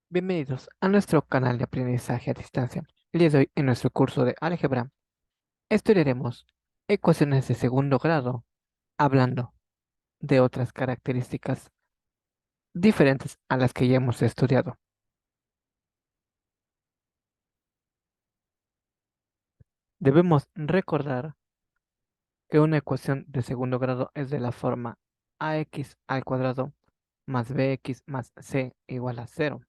Bienvenidos a nuestro canal de aprendizaje a distancia. El día de hoy, en nuestro curso de álgebra, estudiaremos ecuaciones de segundo grado, hablando de otras características diferentes a las que ya hemos estudiado. Debemos recordar que una ecuación de segundo grado es de la forma ax al cuadrado más bx más c igual a cero,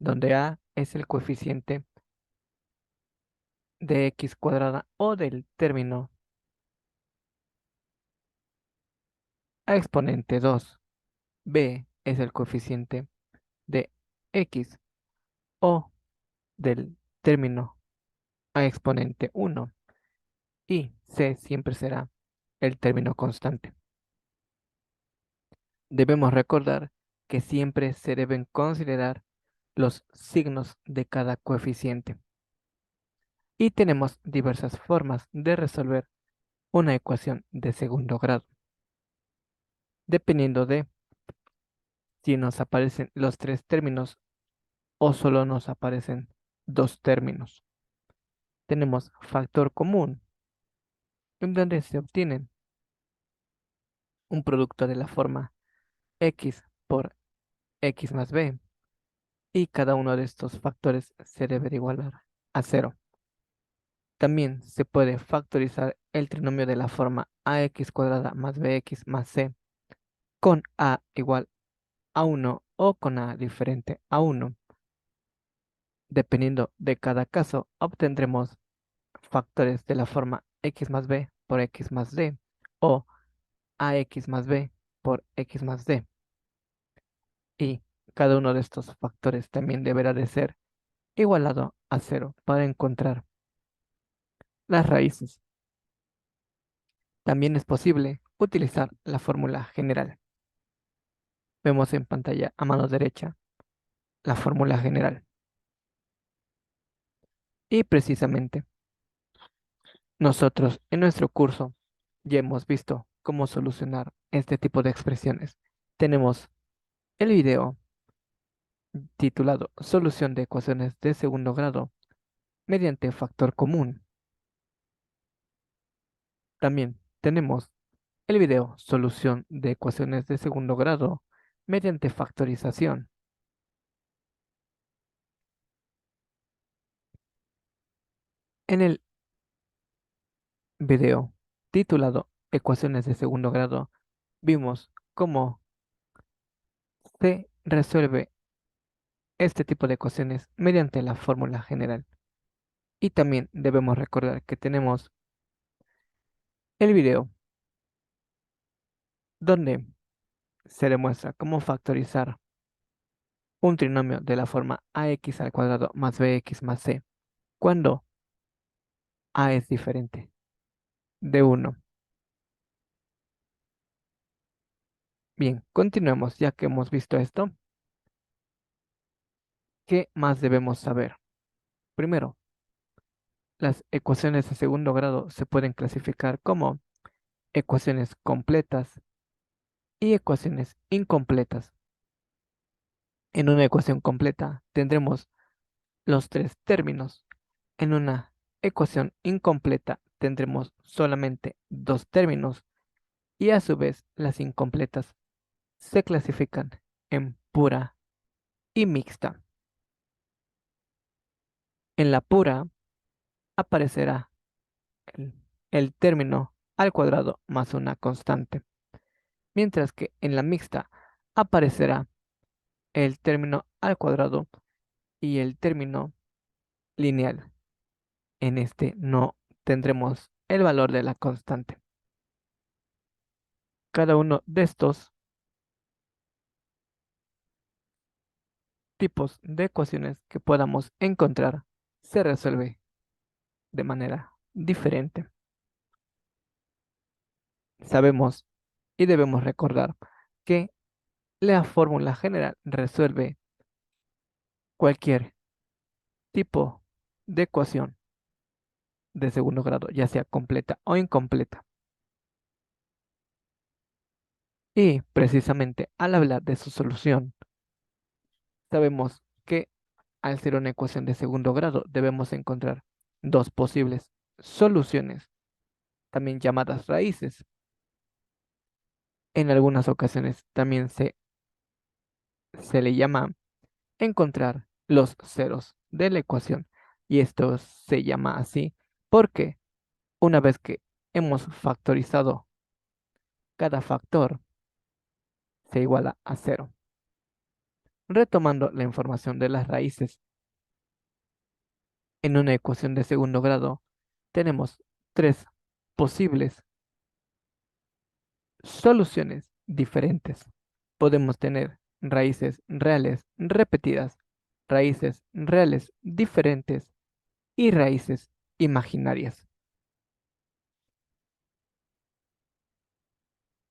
donde a es el coeficiente de x cuadrada o del término a exponente 2. B es el coeficiente de x o del término a exponente 1 y c siempre será el término constante. Debemos recordar que siempre se deben considerar los signos de cada coeficiente y tenemos diversas formas de resolver una ecuación de segundo grado, dependiendo de si nos aparecen los tres términos o solo nos aparecen dos términos. Tenemos factor común, en donde se obtienen un producto de la forma x por x más b, y cada uno de estos factores se debe de igualar a cero. También se puede factorizar el trinomio de la forma ax cuadrada más bx más c con a igual a 1 o con a diferente a 1. Dependiendo de cada caso, obtendremos factores de la forma x más b por x más d o ax más b por x más d. Y cada uno de estos factores también deberá de ser igualado a cero para encontrar las raíces. También es posible utilizar la fórmula general. Vemos en pantalla a mano derecha la fórmula general. Y precisamente nosotros en nuestro curso ya hemos visto cómo solucionar este tipo de expresiones. Tenemos el video titulado Solución de ecuaciones de segundo grado mediante factor común. También tenemos el video Solución de ecuaciones de segundo grado mediante factorización. En el video titulado Ecuaciones de segundo grado, vimos cómo se resuelve este tipo de ecuaciones mediante la fórmula general. Y también debemos recordar que tenemos el video donde se demuestra cómo factorizar un trinomio de la forma ax al cuadrado más bx más c cuando a es diferente de 1. Bien, continuemos ya que hemos visto esto. ¿Qué más debemos saber? Primero, las ecuaciones de segundo grado se pueden clasificar como ecuaciones completas y ecuaciones incompletas. En una ecuación completa tendremos los tres términos. En una ecuación incompleta tendremos solamente dos términos y a su vez las incompletas se clasifican en pura y mixta. En la pura aparecerá el, el término al cuadrado más una constante, mientras que en la mixta aparecerá el término al cuadrado y el término lineal. En este no tendremos el valor de la constante. Cada uno de estos tipos de ecuaciones que podamos encontrar se resuelve de manera diferente. Sabemos y debemos recordar que la fórmula general resuelve cualquier tipo de ecuación de segundo grado, ya sea completa o incompleta. Y precisamente al hablar de su solución, Sabemos que al ser una ecuación de segundo grado debemos encontrar dos posibles soluciones, también llamadas raíces. En algunas ocasiones también se le llama encontrar los ceros de la ecuación. Y esto se llama así porque una vez que hemos factorizado cada factor, se iguala a cero. Retomando la información de las raíces, en una ecuación de segundo grado tenemos tres posibles soluciones diferentes. Podemos tener raíces reales repetidas, raíces reales diferentes y raíces imaginarias.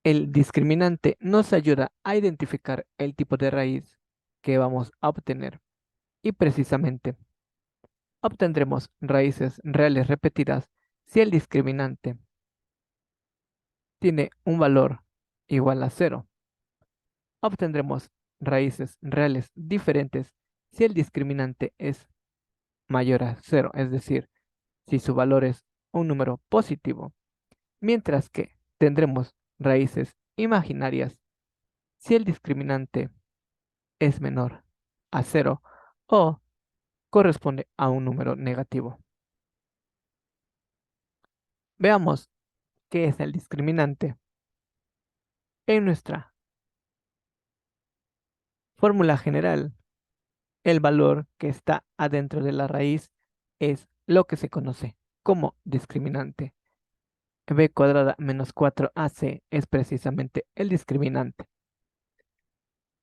El discriminante nos ayuda a identificar el tipo de raíz que vamos a obtener y precisamente obtendremos raíces reales repetidas si el discriminante tiene un valor igual a cero. Obtendremos raíces reales diferentes si el discriminante es mayor a cero, es decir, si su valor es un número positivo, mientras que tendremos raíces imaginarias si el discriminante es menor a cero o corresponde a un número negativo. Veamos qué es el discriminante. En nuestra fórmula general, el valor que está adentro de la raíz es lo que se conoce como discriminante. B cuadrada menos 4AC es precisamente el discriminante.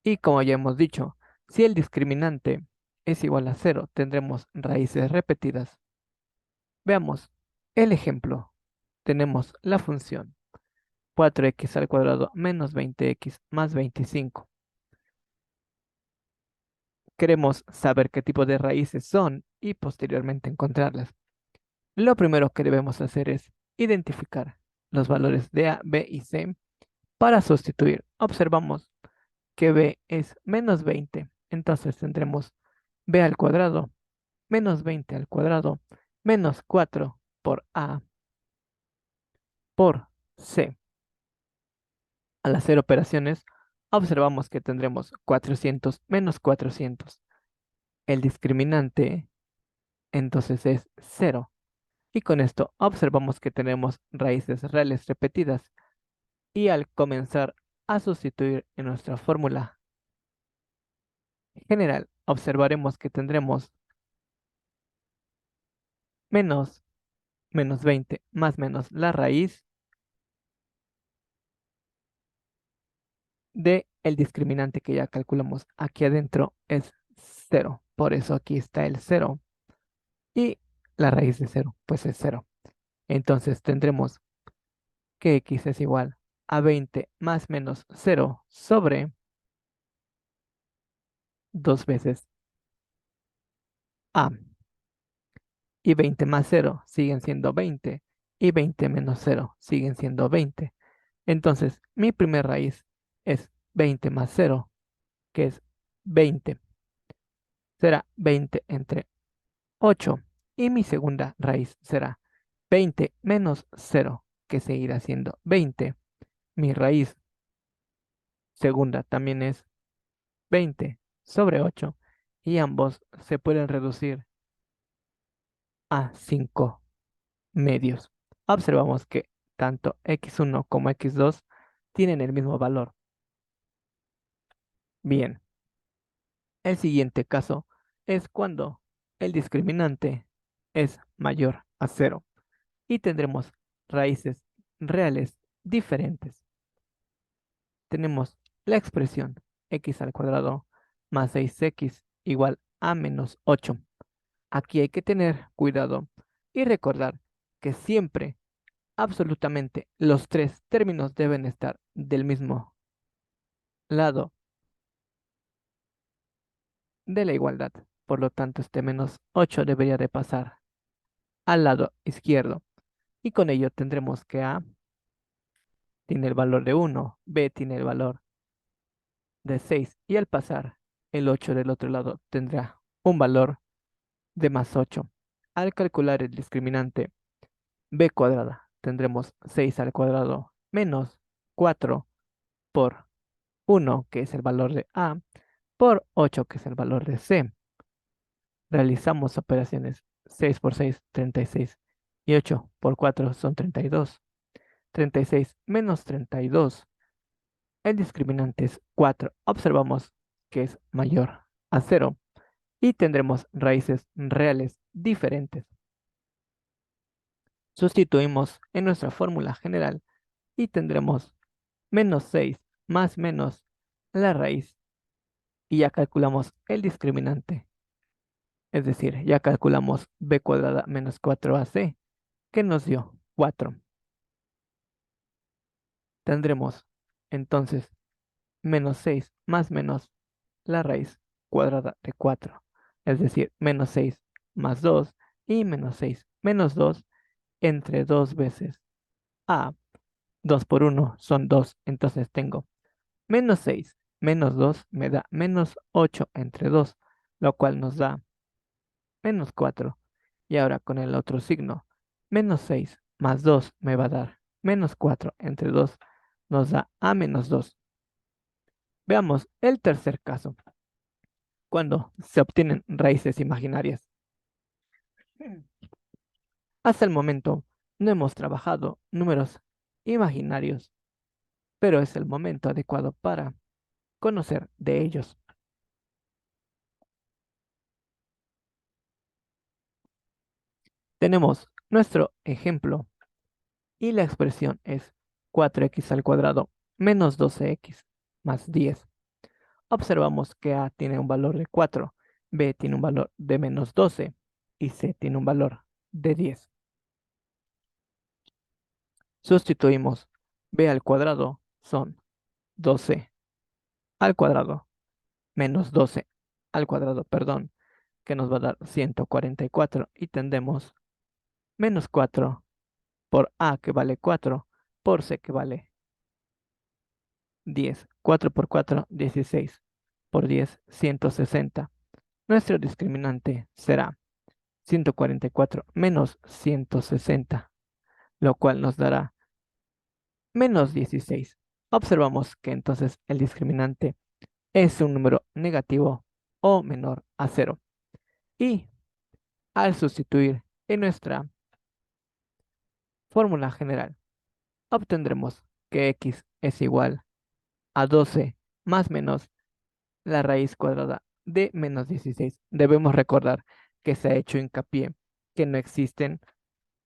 Y como ya hemos dicho, si el discriminante es igual a cero, tendremos raíces repetidas. Veamos el ejemplo. Tenemos la función 4x al cuadrado menos 20x más 25. Queremos saber qué tipo de raíces son y posteriormente encontrarlas. Lo primero que debemos hacer es identificar los valores de A, B y C para sustituir. Observamos que B es menos 20, entonces tendremos B al cuadrado menos 20 al cuadrado menos 4 por A por C. Al hacer operaciones, observamos que tendremos 400 menos 400. El discriminante entonces es cero. Y con esto observamos que tenemos raíces reales repetidas. Y al comenzar a sustituir en nuestra fórmula general, observaremos que tendremos menos menos 20 más menos la raíz de el discriminante que ya calculamos aquí adentro es cero. Por eso aquí está el cero. Y la raíz de cero, pues es cero. Entonces tendremos que x es igual a 20 más menos cero sobre 2 veces a. Y 20 más cero siguen siendo 20. Y 20 menos cero siguen siendo 20. Entonces mi primer raíz es 20 más cero, que es 20. Será 20 entre 8. Y mi segunda raíz será 20 menos cero, que seguirá siendo 20. Mi raíz segunda también es 20 sobre 8 y ambos se pueden reducir a 5 medios. Observamos que tanto x1 como x2 tienen el mismo valor. Bien, el siguiente caso es cuando el discriminante es mayor a cero y tendremos raíces reales diferentes. Tenemos la expresión x al cuadrado más 6x igual a menos 8. Aquí hay que tener cuidado y recordar que siempre, absolutamente, los tres términos deben estar del mismo lado de la igualdad. Por lo tanto, este menos 8 debería de pasar al lado izquierdo. Y con ello tendremos que A tiene el valor de 1, B tiene el valor de 6 y al pasar el 8 del otro lado tendrá un valor de más 8. Al calcular el discriminante b cuadrada, tendremos 6 al cuadrado menos 4 por 1, que es el valor de a, por 8, que es el valor de c. Realizamos operaciones 6 por 6, 36, y 8 por 4 son 32. 36 menos 32. El discriminante es 4. Observamos que es mayor a 0 y tendremos raíces reales diferentes. Sustituimos en nuestra fórmula general y tendremos menos 6 más menos la raíz y ya calculamos el discriminante. Es decir, ya calculamos b cuadrada menos 4ac, que nos dio 4. Tendremos entonces menos 6 más menos la raíz cuadrada de 4. Es decir, menos 6 más 2 y menos 6 menos 2 entre 2 veces a. 2 por 1 son 2, entonces tengo menos 6 menos 2 me da menos 8 entre 2, lo cual nos da menos 4. Y ahora con el otro signo, menos 6 más 2 me va a dar menos 4 entre 2, nos da a menos 2. Veamos el tercer caso, cuando se obtienen raíces imaginarias. Hasta el momento no hemos trabajado números imaginarios, pero es el momento adecuado para conocer de ellos. Tenemos nuestro ejemplo y la expresión es 4x al cuadrado menos 12x más 10. Observamos que A tiene un valor de 4, B tiene un valor de menos 12 y C tiene un valor de 10. Sustituimos B al cuadrado son 12 al cuadrado menos 12 al cuadrado, perdón, que nos va a dar 144 y tendremos menos 4 por A, que vale 4, por C, que vale 10. 4 por 4, 16. Por 10, 160. Nuestro discriminante será 144 menos 160, lo cual nos dará menos 16. Observamos que entonces el discriminante es un número negativo o menor a 0. Y al sustituir en nuestra fórmula general, obtendremos que x es igual a 12 más menos la raíz cuadrada de menos 16. Debemos recordar que se ha hecho hincapié que no existen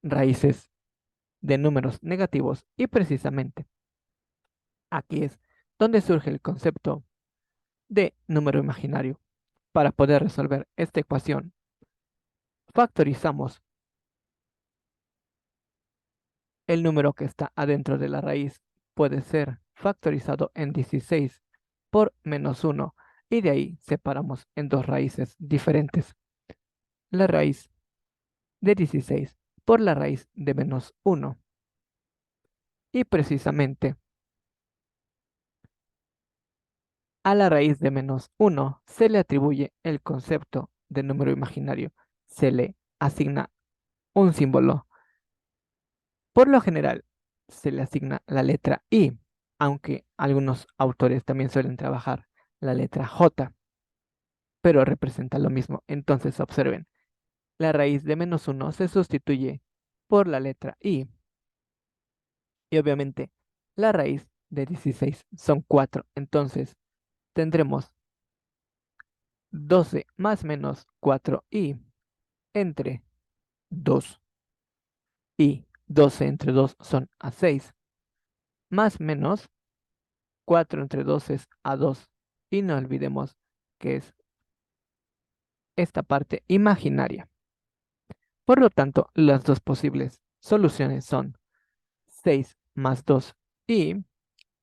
raíces de números negativos y precisamente aquí es donde surge el concepto de número imaginario. Para poder resolver esta ecuación, factorizamos el número que está adentro de la raíz. Puede ser factorizado en 16 por menos 1 y de ahí separamos en dos raíces diferentes. La raíz de 16 por la raíz de menos 1. Y precisamente a la raíz de menos 1 se le atribuye el concepto de número imaginario. Se le asigna un símbolo. Por lo general, se le asigna la letra I, aunque algunos autores también suelen trabajar la letra J, pero representa lo mismo. Entonces observen, la raíz de menos 1 se sustituye por la letra I. Y obviamente la raíz de 16 son 4. Entonces tendremos 12 más menos 4i entre 2. Y 12 entre 2 son a 6. Más menos 4 entre 2 es a 2. Y no olvidemos que es esta parte imaginaria. Por lo tanto, las dos posibles soluciones son 6 más 2i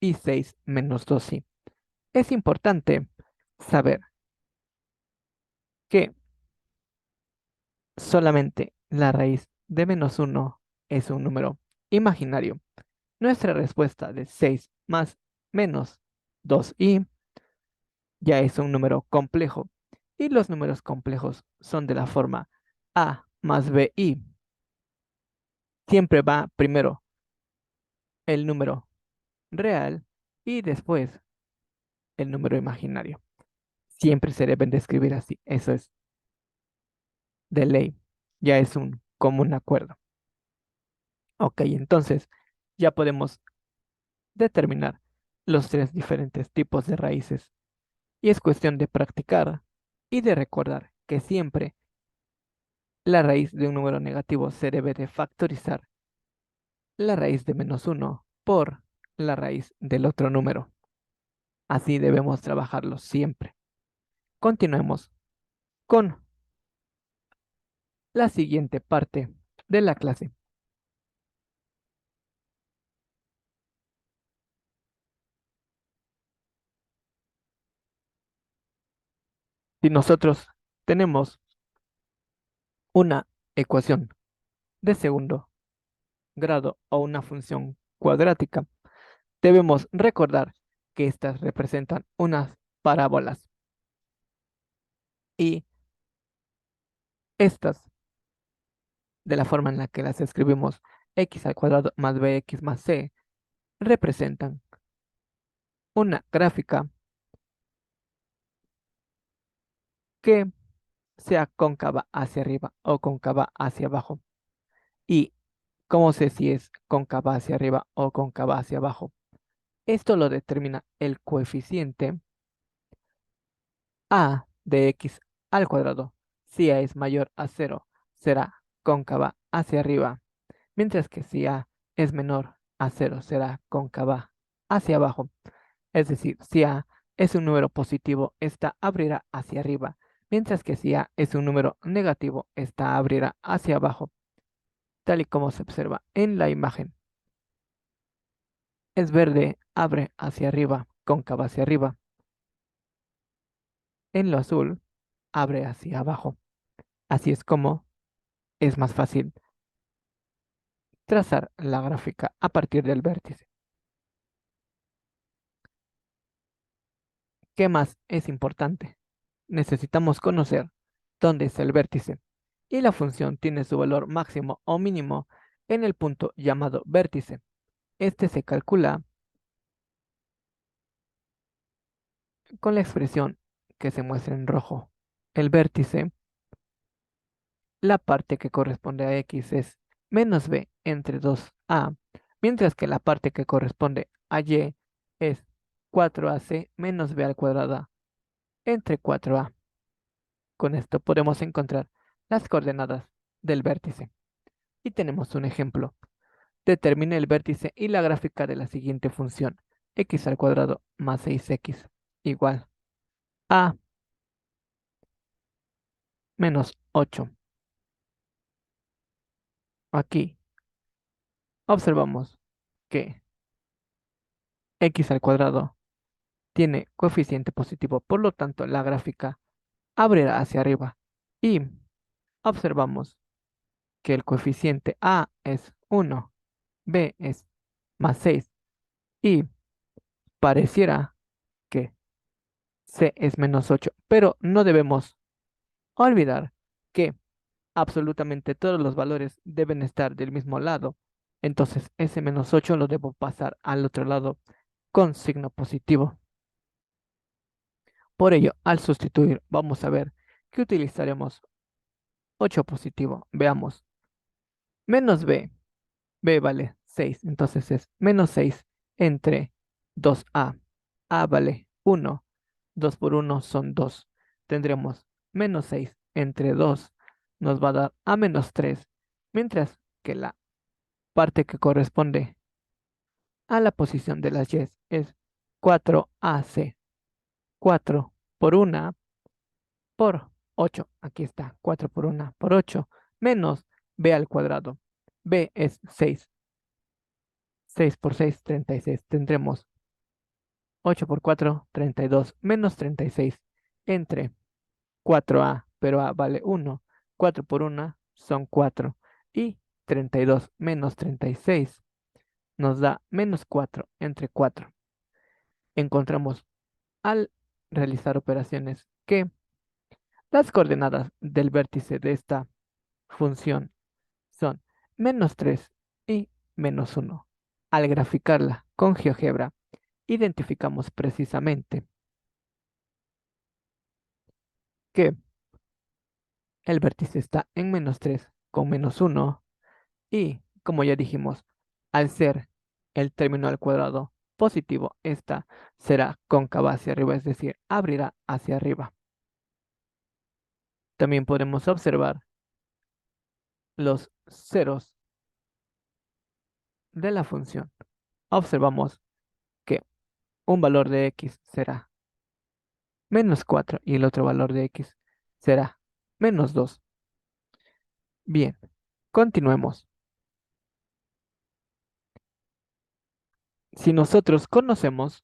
y 6 menos 2i. Es importante saber que solamente la raíz de menos 1 es un número imaginario. Nuestra respuesta de 6 más menos 2i ya es un número complejo. Y los números complejos son de la forma a más bi. Siempre va primero el número real y después el número imaginario. Siempre se deben de escribir así. Eso es de ley. Ya es un común acuerdo. Ok, entonces ya podemos determinar los tres diferentes tipos de raíces. Y es cuestión de practicar y de recordar que siempre la raíz de un número negativo se debe de factorizar la raíz de -1 por la raíz del otro número. Así debemos trabajarlo siempre. Continuemos con la siguiente parte de la clase. Si nosotros tenemos una ecuación de segundo grado o una función cuadrática, debemos recordar que estas representan unas parábolas y estas, de la forma en la que las escribimos, x al cuadrado más bx más c, representan una gráfica que sea cóncava hacia arriba o cóncava hacia abajo. ¿Y cómo sé si es cóncava hacia arriba o cóncava hacia abajo? Esto lo determina el coeficiente a de x al cuadrado. Si a es mayor a cero, será cóncava hacia arriba, mientras que si a es menor a cero, será cóncava hacia abajo. Es decir, si a es un número positivo, esta abrirá hacia arriba, mientras que si a es un número negativo, esta abrirá hacia abajo, tal y como se observa en la imagen. Es verde, abre hacia arriba, cóncava hacia arriba. En lo azul, abre hacia abajo. Así es como es más fácil trazar la gráfica a partir del vértice. ¿Qué más es importante? Necesitamos conocer dónde es el vértice y la función tiene su valor máximo o mínimo en el punto llamado vértice. Este se calcula con la expresión que se muestra en rojo. El vértice, la parte que corresponde a x es menos b entre 2a, mientras que la parte que corresponde a y es 4ac menos b al cuadrado entre 4a. Con esto podemos encontrar las coordenadas del vértice. Y tenemos un ejemplo. Determine el vértice y la gráfica de la siguiente función. X al cuadrado más 6x igual a menos 8. Aquí observamos que x al cuadrado tiene coeficiente positivo, por lo tanto la gráfica abrirá hacia arriba. Y observamos que el coeficiente a es 1, b es más 6 y pareciera que c es menos 8, pero no debemos olvidar que absolutamente todos los valores deben estar del mismo lado. Entonces ese menos 8 lo debo pasar al otro lado con signo positivo. Por ello, al sustituir, vamos a ver que utilizaremos 8 positivo. Veamos. Menos b. B vale 6. Entonces es menos 6 entre 2a. A vale 1. 2 por 1 son 2. Tendremos menos 6 entre 2. Nos va a dar a menos 3. Mientras que la parte que corresponde a la posición de las y es 4ac. 4 por 1 por 8. Aquí está, 4 por 1 por 8 menos b al cuadrado. B es 6. 6 por 6, 36. Tendremos 8 por 4, 32 menos 36 entre 4a, pero a vale 1. 4 por 1 son 4 y 32 menos 36 nos da menos 4 entre 4. Encontramos al realizar operaciones que las coordenadas del vértice de esta función son -3 y -1. Al graficarla con GeoGebra, identificamos precisamente que el vértice está en -3 con -1 y, como ya dijimos, al ser el término al cuadrado positivo, esta será cóncava hacia arriba, es decir, abrirá hacia arriba. También podemos observar los ceros de la función. Observamos que un valor de x será -4 y el otro valor de x será -2. Bien, continuemos. Si nosotros conocemos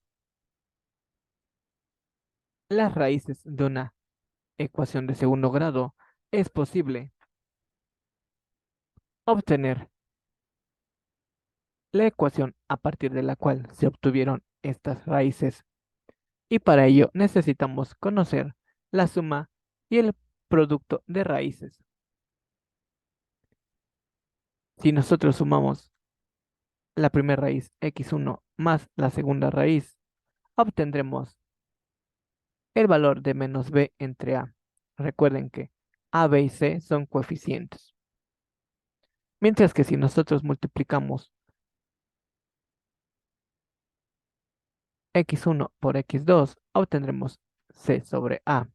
las raíces de una ecuación de segundo grado, es posible obtener la ecuación a partir de la cual se obtuvieron estas raíces. Y para ello necesitamos conocer la suma y el producto de raíces. Si nosotros sumamos la primera raíz x1 más la segunda raíz, obtendremos el valor de menos b entre a. Recuerden que a, b y c son coeficientes. Mientras que si nosotros multiplicamos x1 por x2, obtendremos c sobre a.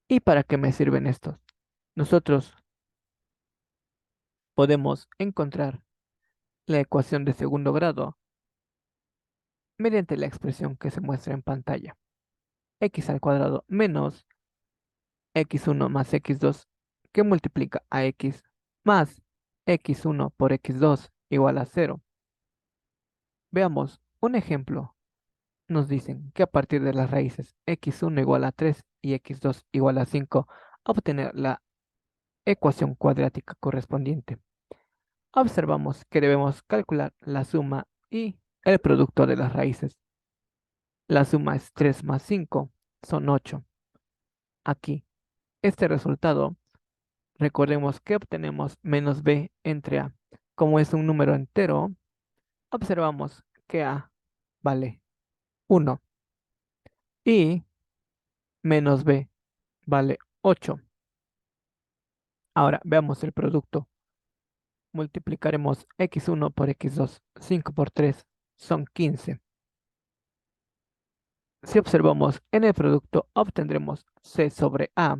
¿Y para qué me sirven estos? Nosotros podemos encontrar la ecuación de segundo grado mediante la expresión que se muestra en pantalla. X al cuadrado menos x1 más x2 que multiplica a x más x1 por x2 igual a 0. Veamos un ejemplo. Nos dicen que a partir de las raíces x1 igual a 3 y x2 igual a 5, obtener la ecuación cuadrática correspondiente. Observamos que debemos calcular la suma y el producto de las raíces. La suma es 3 más 5, son 8. Aquí, este resultado, recordemos que obtenemos menos b entre a. Como es un número entero, observamos que a vale 1 y menos b vale 8. Ahora veamos el producto. Multiplicaremos x1 por x2. 5 por 3 son 15. Si observamos en el producto, obtendremos c sobre a.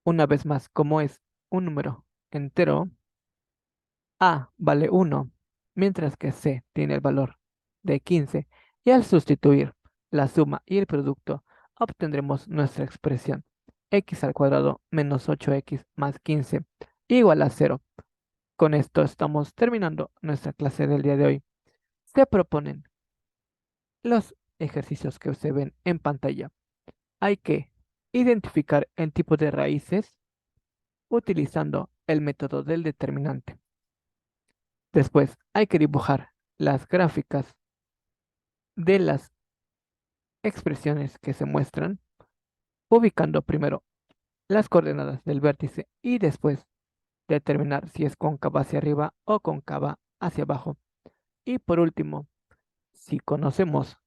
Una vez más, como es un número entero, a vale 1, mientras que c tiene el valor de 15. Y al sustituir la suma y el producto, obtendremos nuestra expresión x al cuadrado menos 8x más 15 igual a 0. Con esto estamos terminando nuestra clase del día de hoy. Se proponen los ejercicios que se ven en pantalla. Hay que identificar el tipo de raíces utilizando el método del determinante. Después hay que dibujar las gráficas de las expresiones que se muestran, ubicando primero las coordenadas del vértice y después determinar si es cóncava hacia arriba o cóncava hacia abajo. Y por último, si conocemos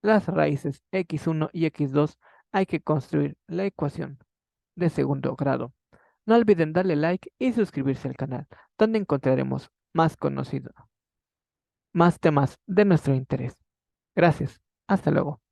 las raíces x1 y x2, hay que construir la ecuación de segundo grado. No olviden darle like y suscribirse al canal, donde encontraremos más temas de nuestro interés. Gracias. Hasta luego.